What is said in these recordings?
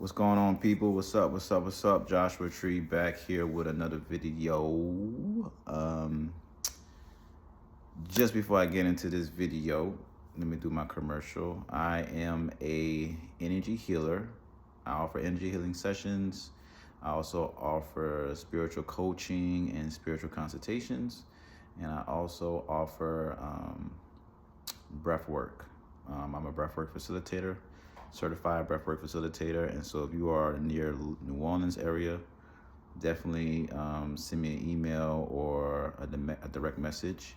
What's going on, people? What's up? What's up? What's up? Joshua Tree back here with another video. Just before I get into this video, let me do my commercial. I am a energy healer. I offer energy healing sessions. I also offer spiritual coaching and spiritual consultations, and I also offer breath work. I'm a breathwork facilitator, certified breathwork facilitator, and so if you are near New Orleans area, definitely send me an email or a direct message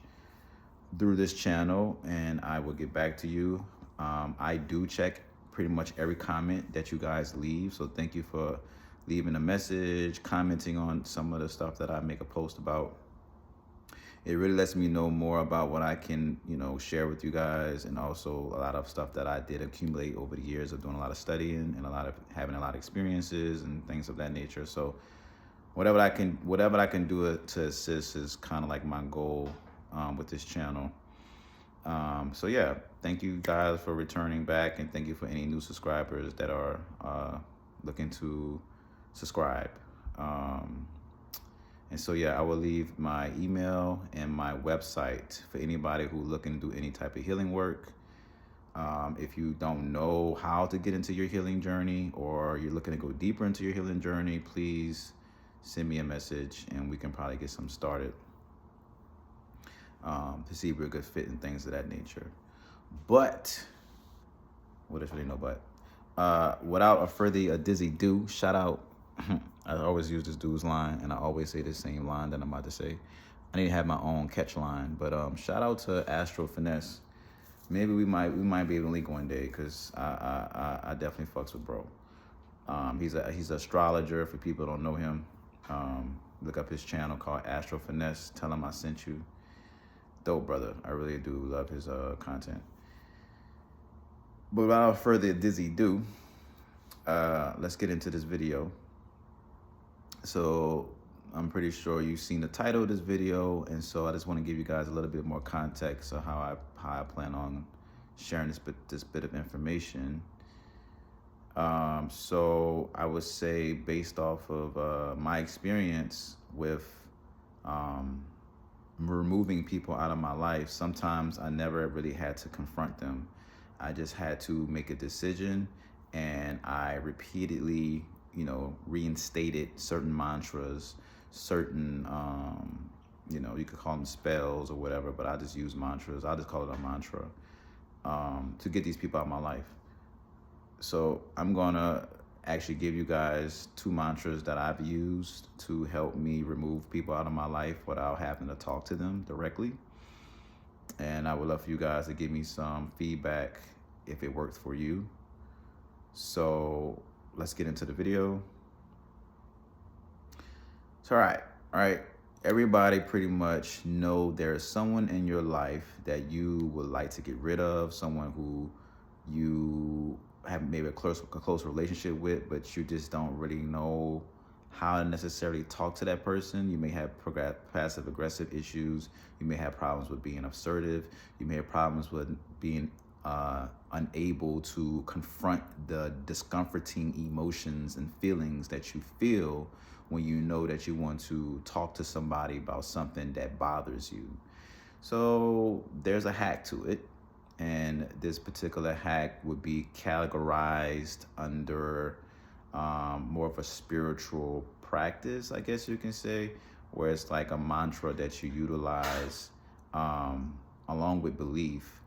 through this channel, and I will get back to you. I do check pretty much every comment that you guys leave, so thank you for leaving a message, commenting on some of the stuff that I make a post about. It really lets me know more about what I can, share with you guys, and also a lot of stuff that I did accumulate over the years of doing a lot of studying and having a lot of experiences and things of that nature. So whatever I can do to assist is kind of like my goal with this channel. So yeah, thank you guys for returning back, and thank you for any new subscribers that are looking to subscribe. And so yeah, I will leave my email and my website for anybody who's looking to do any type of healing work. If you don't know how to get into your healing journey, or you're looking to go deeper into your healing journey, please send me a message and we can probably get some started to see if we're a good fit and things of that nature. But, what is really no but? Without a further ado, shout out. I always use this dude's line, and I always say the same line that I'm about to say. I need to have my own catch line, but shout out to Astro Finesse. Maybe we might be able to link one day, because I definitely fucks with bro. He's an astrologer. For people who don't know him, look up his channel called Astro Finesse. Tell him I sent you. Dope brother. I really do love his content. But without further ado, let's get into this video. So I'm pretty sure you've seen the title of this video, and so I just want to give you guys a little bit more context of how I plan on sharing this bit of information. So I would say, based off of my experience with removing people out of my life, sometimes I never really had to confront them. I just had to make a decision, and I repeatedly reinstated certain mantras, certain, you could call them spells or whatever, but I just use mantras. I just call it a mantra to get these people out of my life. So I'm gonna actually give you guys 2 mantras that I've used to help me remove people out of my life without having to talk to them directly. And I would love for you guys to give me some feedback if it works for you. So let's get into the video. So, all right. Everybody pretty much know there's someone in your life that you would like to get rid of, someone who you have maybe a close relationship with, but you just don't really know how to necessarily talk to that person. You may have passive aggressive issues. You may have problems with being assertive. You may have problems with being unable to confront the discomforting emotions and feelings that you feel when you know that you want to talk to somebody about something that bothers you. So there's a hack to it, and this particular hack would be categorized under more of a spiritual practice, I guess you can say, where it's like a mantra that you utilize along with belief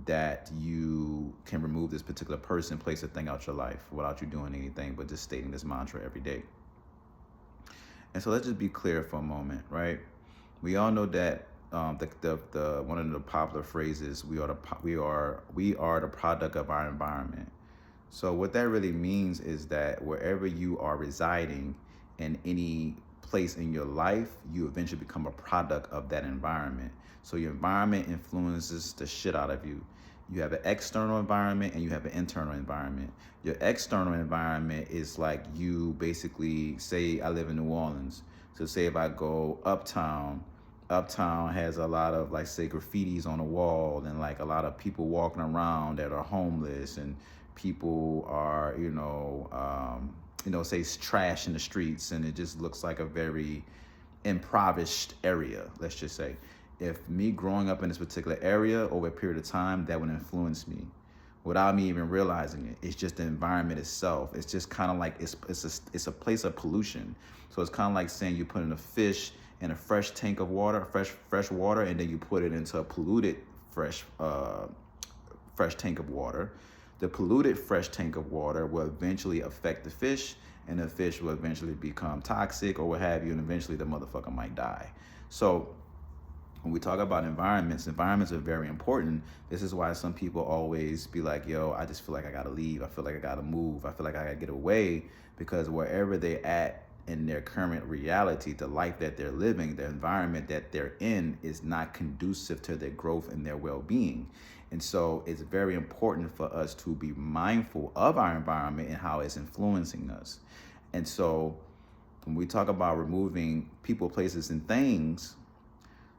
that you can remove this particular person, place, or thing out your life without you doing anything but just stating this mantra every day. And so let's just be clear for a moment, right? We all know that the one of the popular phrases, we are the product of our environment. So what that really means is that wherever you are residing in any place in your life, you eventually become a product of that environment. So your environment influences the shit out of you. You have an external environment and you have an internal environment. Your external environment is like, you basically, say I live in New Orleans. So say if I go uptown has a lot of, like, say, graffitis on the wall, and like a lot of people walking around that are homeless, and people are, say it's trash in the streets and it just looks like a very impoverished area, let's just say. If me growing up in this particular area over a period of time, that would influence me without me even realizing it. It's just the environment itself. It's just kind of like it's a place of pollution. So it's kind of like saying you put in a fish in a fresh tank of water, fresh water, and then you put it into a polluted fresh tank of water. The polluted fresh tank of water will eventually affect the fish, and the fish will eventually become toxic or what have you, and eventually the motherfucker might die. So when we talk about environments are very important. This is why some people always be like, yo, I just feel like I gotta leave. I feel like I gotta move. I feel like I gotta get away, because wherever they're at in their current reality, the life that they're living, the environment that they're in is not conducive to their growth and their well-being. And so it's very important for us to be mindful of our environment and how it's influencing us. And so when we talk about removing people, places, and things,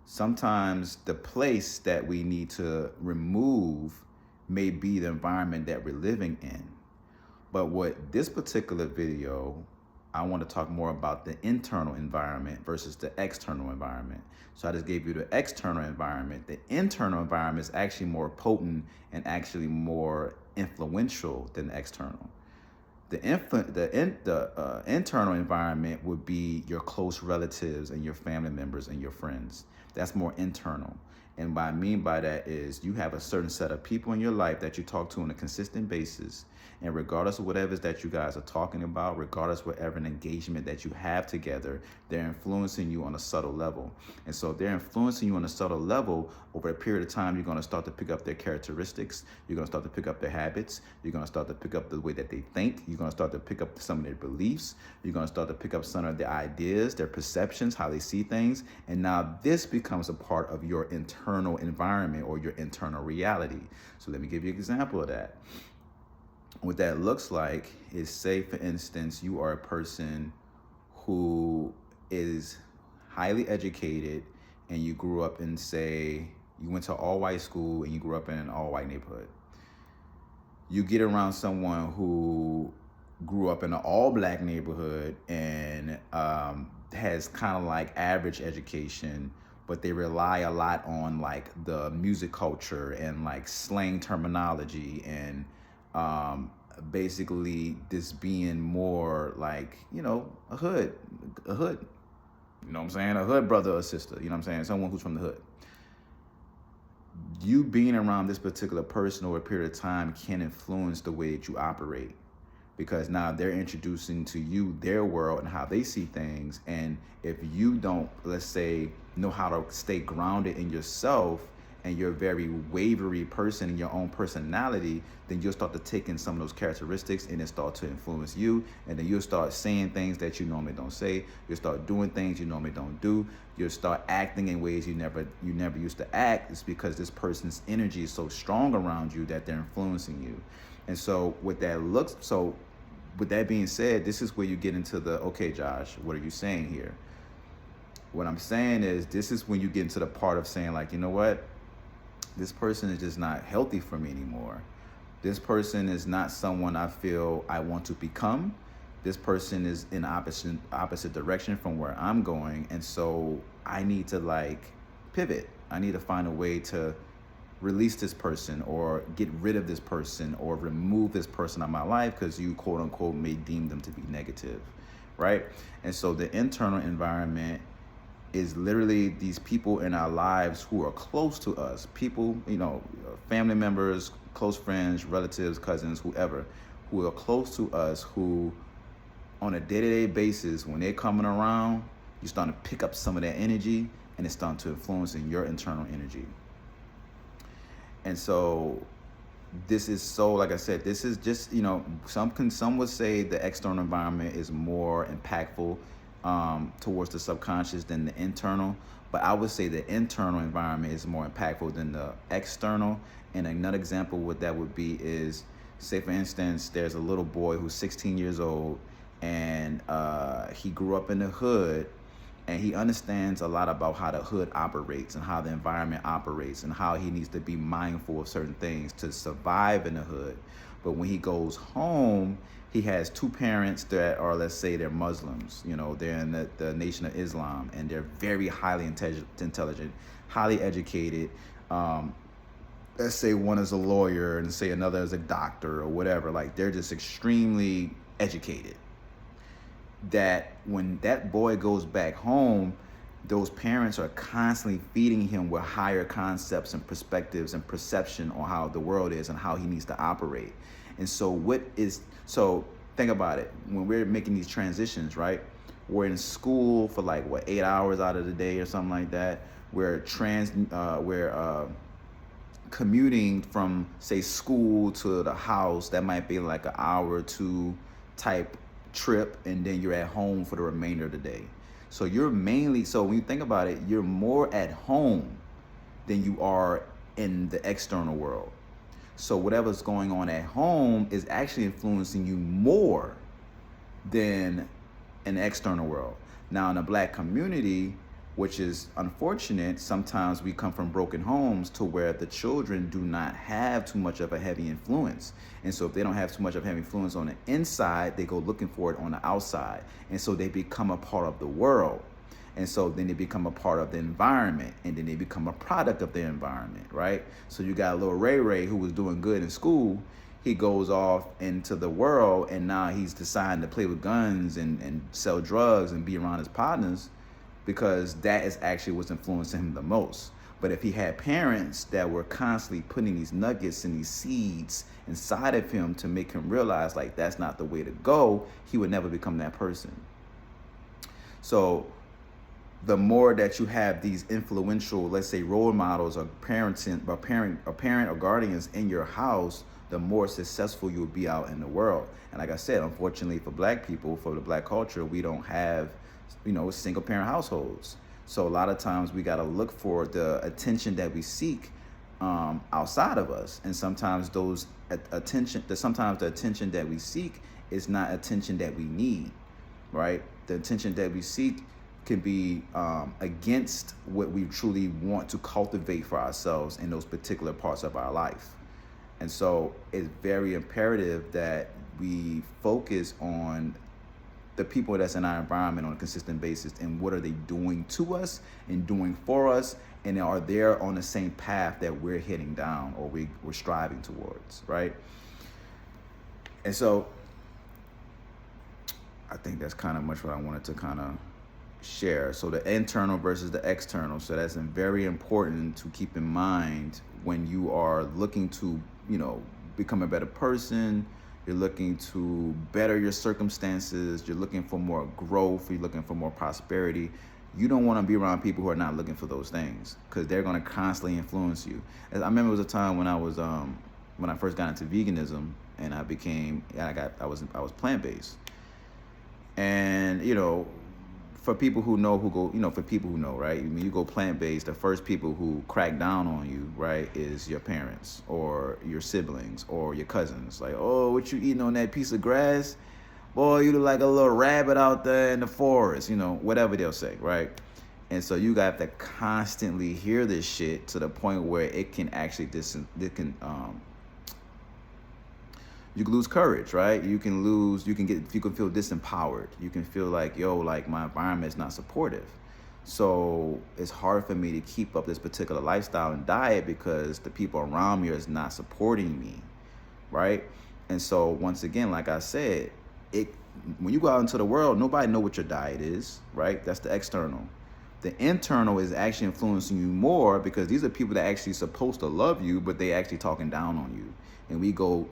sometimes the place that we need to remove may be the environment that we're living in. But what this particular video, I want to talk more about the internal environment versus the external environment. So I just gave you the external environment. The internal environment is actually more potent and actually more influential than the external. The internal environment would be your close relatives and your family members and your friends. That's more internal. And what I mean by that is you have a certain set of people in your life that you talk to on a consistent basis. And regardless of whatever it is that you guys are talking about, regardless of whatever an engagement that you have together, they're influencing you on a subtle level. And so if they're influencing you on a subtle level, over a period of time, you're going to start to pick up their characteristics. You're going to start to pick up their habits. You're going to start to pick up the way that they think. You're going to start to pick up some of their beliefs. You're going to start to pick up some of their ideas, their perceptions, how they see things. And now this becomes a part of your internal environment or your internal reality. So let me give you an example of that. What that looks like is, say, for instance, you are a person who is highly educated and you grew up in, say, you went to all-white school and you grew up in an all-white neighborhood. You get around someone who grew up in an all-black neighborhood and has kind of like average education, but they rely a lot on like the music culture and like slang terminology and basically this being more like, a hood, you know what I'm saying? A hood brother or sister, you know what I'm saying? Someone who's from the hood. You being around this particular person over a period of time can influence the way that you operate, because now they're introducing to you their world and how they see things. And if you don't, let's say, know how to stay grounded in yourself, and you're a very wavery person in your own personality, then you'll start to take in some of those characteristics and it start to influence you. And then you'll start saying things that you normally don't say. You'll start doing things you normally don't do. You'll start acting in ways you never used to act. It's because this person's energy is so strong around you that they're influencing you. And so with that being said, this is where you get into the, okay, Josh, what are you saying here? What I'm saying is, this is when you get into the part of saying, like, you know what? This person is just not healthy for me anymore. This person is not someone I feel I want to become. This person is in opposite direction from where I'm going. And so I need to like pivot. I need to find a way to release this person or get rid of this person or remove this person out of my life because you, quote unquote, may deem them to be negative, right? And so the internal environment is literally these people in our lives who are close to us, people, family members, close friends, relatives, cousins, whoever, who are close to us, who on a day-to-day basis, when they're coming around, you're starting to pick up some of that energy and it's starting to influence in your internal energy. And so this is like I said, this is just, some would say the external environment is more impactful towards the subconscious than the internal. But I would say the internal environment is more impactful than the external. And another example what that would be is, say for instance, there's a little boy who's 16 years old and he grew up in the hood, and he understands a lot about how the hood operates and how the environment operates and how he needs to be mindful of certain things to survive in the hood. But when he goes home, he has two parents that are, let's say, they're Muslims. You know, they're in the Nation of Islam, and they're very highly intelligent, highly educated. Let's say one is a lawyer and say another is a doctor or whatever. Like, they're just extremely educated. That when that boy goes back home, those parents are constantly feeding him with higher concepts and perspectives and perception on how the world is and how he needs to operate. And so think about it. When we're making these transitions, right? We're in school for like 8 hours out of the day or something like that. We're commuting from, say, school to the house. That might be like an hour or two type trip, and then you're at home for the remainder of the day. So when you think about it, you're more at home than you are in the external world. So whatever's going on at home is actually influencing you more than in the external world. Now, in the Black community, which is unfortunate, sometimes we come from broken homes to where the children do not have too much of a heavy influence. And so if they don't have too much of a heavy influence on the inside, they go looking for it on the outside. And so they become a part of the world. And so then they become a part of the environment, and then they become a product of the environment, right? So you got little Ray Ray, who was doing good in school. He goes off into the world, and now he's deciding to play with guns and sell drugs and be around his partners, because that is actually what's influencing him the most. But if he had parents that were constantly putting these nuggets and these seeds inside of him to make him realize, like, that's not the way to go, he would never become that person. So the more that you have these influential, let's say, role models or parent or guardians in your house, the more successful you'll be out in the world. And like I said, unfortunately for Black people, for the Black culture, we don't have, single parent households. So a lot of times we got to look for the attention that we seek outside of us. And sometimes the attention that we seek is not attention that we need, right? The attention that we seek can be against what we truly want to cultivate for ourselves in those particular parts of our life. And so it's very imperative that we focus on the people that's in our environment on a consistent basis, and what are they doing to us and doing for us, and are they on the same path that we're heading down or we're striving towards, right? And so I think that's kind of much what I wanted to kind of share. So the internal versus the external. So that's very important to keep in mind when you are looking to, become a better person. You're looking to better your circumstances. You're looking for more growth. You're looking for more prosperity. You don't want to be around people who are not looking for those things, because they're going to constantly influence you. I remember it was a time when I was when I first got into veganism, and I was plant-based. And for people who know, right? I mean, you go plant-based, the first people who crack down on you, right, is your parents or your siblings or your cousins. Like, oh, what you eating on that piece of grass? Boy, you look like a little rabbit out there in the forest, whatever they'll say, right? And so you got to constantly hear this shit to the point where it can actually, you can lose courage, right? You can feel disempowered. You can feel like, my environment is not supportive. So it's hard for me to keep up this particular lifestyle and diet because the people around me is not supporting me, right? And so once again, like I said, when you go out into the world, nobody know what your diet is, right? That's the external. The internal is actually influencing you more, because these are people that actually supposed to love you, but they actually talking down on you. And we go,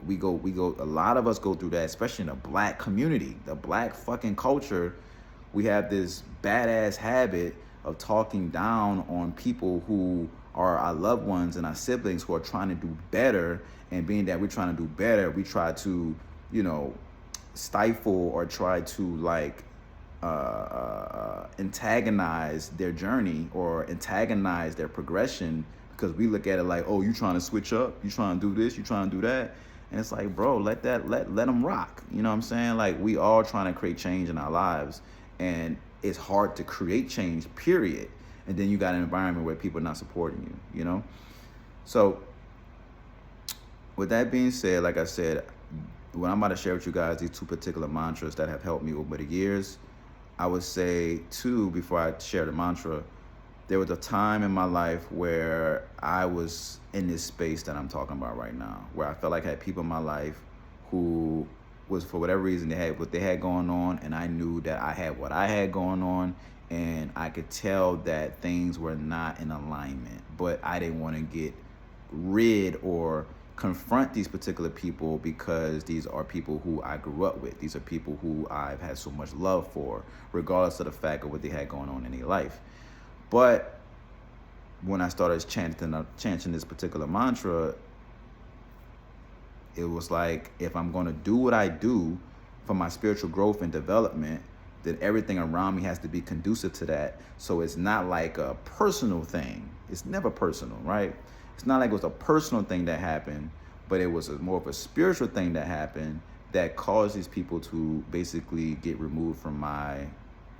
a lot of us go through that, especially in the Black community, the Black fucking culture. We have this badass habit of talking down on people who are our loved ones and our siblings who are trying to do better. And being that we're trying to do better, we try to, stifle or try to antagonize their journey or antagonize their progression, because we look at it like, oh, you trying to switch up, you trying to do this, you trying to do that. And it's like, bro, let them rock. You know what I'm saying? Like, we all trying to create change in our lives, and it's hard to create change, period. And then you got an environment where people are not supporting you, So with that being said, like I said, what I'm about to share with you guys, these two particular mantras that have helped me over the years, I would say two before I share the mantra. There was a time in my life where I was in this space that I'm talking about right now, where I felt like I had people in my life who was, for whatever reason, they had what they had going on, and I knew that I had what I had going on, and I could tell that things were not in alignment, but I didn't want to get rid or confront these particular people because these are people who I grew up with. These are people who I've had so much love for, regardless of the fact of what they had going on in their life. But when I started chanting this particular mantra, it was like, if I'm going to do what I do for my spiritual growth and development, then everything around me has to be conducive to that. So it's not like a personal thing. It's never personal, right? It's not like it was a personal thing that happened, but it was more of a spiritual thing that happened that caused these people to basically get removed from my,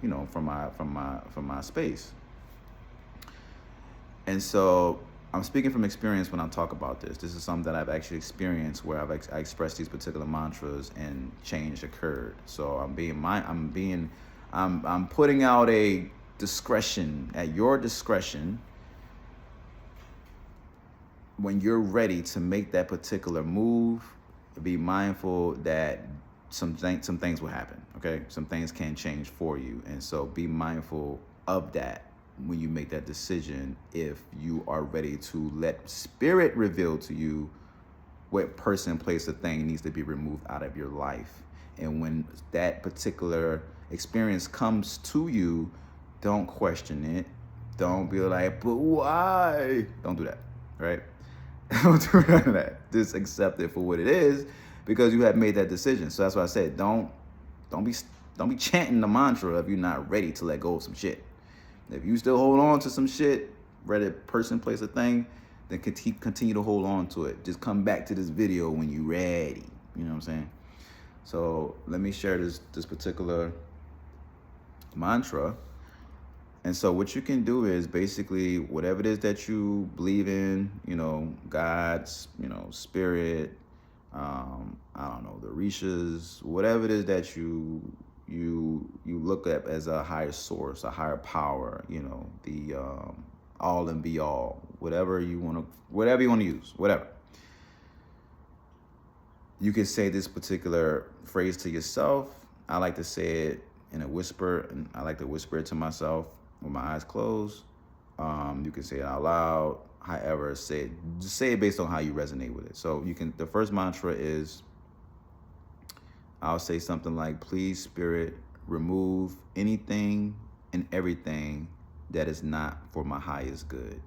from my space. And so I'm speaking from experience when I talk about this. This is something that I've actually experienced where I expressed these particular mantras and change occurred. So I'm putting out a discretion, at your discretion, when you're ready to make that particular move. Be mindful that some things will happen. Okay, some things can change for you, and so be mindful of that when you make that decision, if you are ready to let spirit reveal to you what person, place, or thing needs to be removed out of your life. And when that particular experience comes to you, don't question it. Don't be like, but why? Don't do that, right? Don't do none of that. Just accept it for what it is, because you have made that decision. So that's why I said, don't be chanting the mantra if you're not ready to let go of some shit. If you still hold on to some shit, whether person, place, or thing, then continue to hold on to it. Just come back to this video when you're ready. You know what I'm saying? So let me share this particular mantra. And so what you can do is basically whatever it is that you believe in, God's, spirit, I don't know, the Rishas, whatever it is that you look at as a higher source, a higher power, the all and be all, whatever you want to use, whatever. You can say this particular phrase to yourself. I like to say it in a whisper, and I like to whisper it to myself with my eyes closed. You can say it out loud. However, just say it based on how you resonate with it. So the first mantra is, I'll say something like, please, Spirit, remove anything and everything that is not for my highest good.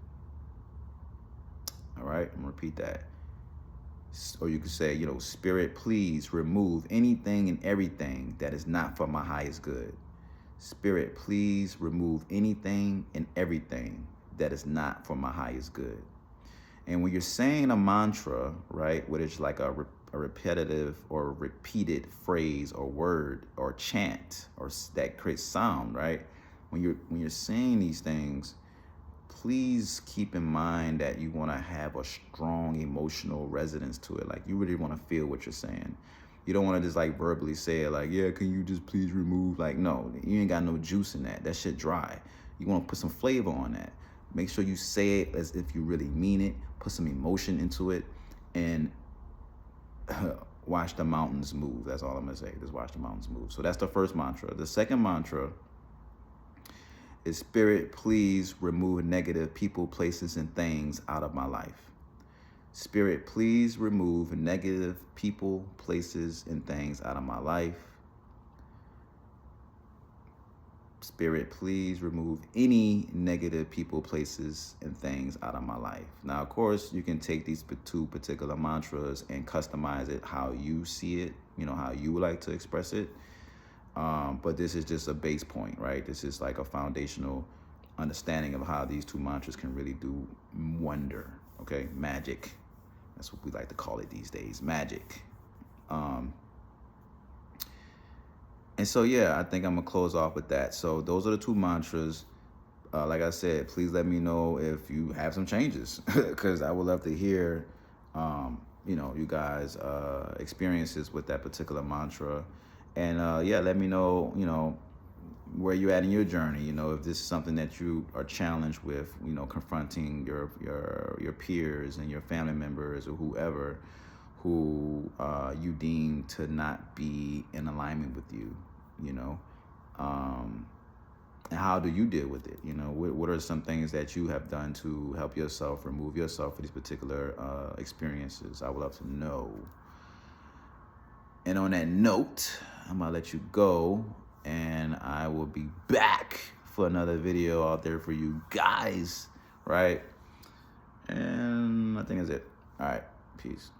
All right, I'm gonna repeat that. Or you could say, Spirit, please remove anything and everything that is not for my highest good. Spirit, please remove anything and everything that is not for my highest good. And when you're saying a mantra, right, which is like a repetitive or repeated phrase or word or chant or that creates sound, right? When you're saying these things, please keep in mind that you want to have a strong emotional resonance to it. Like, you really want to feel what you're saying. You don't want to just like verbally say it like, yeah, can you just please remove? Like, no, you ain't got no juice in that. That shit dry. You want to put some flavor on that. Make sure you say it as if you really mean it. Put some emotion into it, and watch the mountains move. That's all I'm going to say. Just watch the mountains move. So that's the first mantra. The second mantra is, Spirit, please remove negative people, places, and things out of my life. Spirit, please remove negative people, places, and things out of my life. Spirit, please remove any negative people, places, and things out of my life. Now, of course, you can take these two particular mantras and customize it how you see it, how you would like to express it. But this is just a base point, right? This is like a foundational understanding of how these two mantras can really do wonder, okay? Magic. That's what we like to call it these days, magic. And so, yeah, I think I'm going to close off with that. So those are the two mantras. Like I said, please let me know if you have some changes, because I would love to hear, you guys experiences with that particular mantra. And yeah, let me know, where you're at in your journey. If this is something that you are challenged with, confronting your peers and your family members or whoever who you deem to not be in alignment with you. you know and how do you deal with it? What are some things that you have done to help yourself remove yourself from these particular experiences? I would love to know. And on that note, I'm gonna let you go, and I will be back for another video out there for you guys, right? And I think that's it. All right, peace.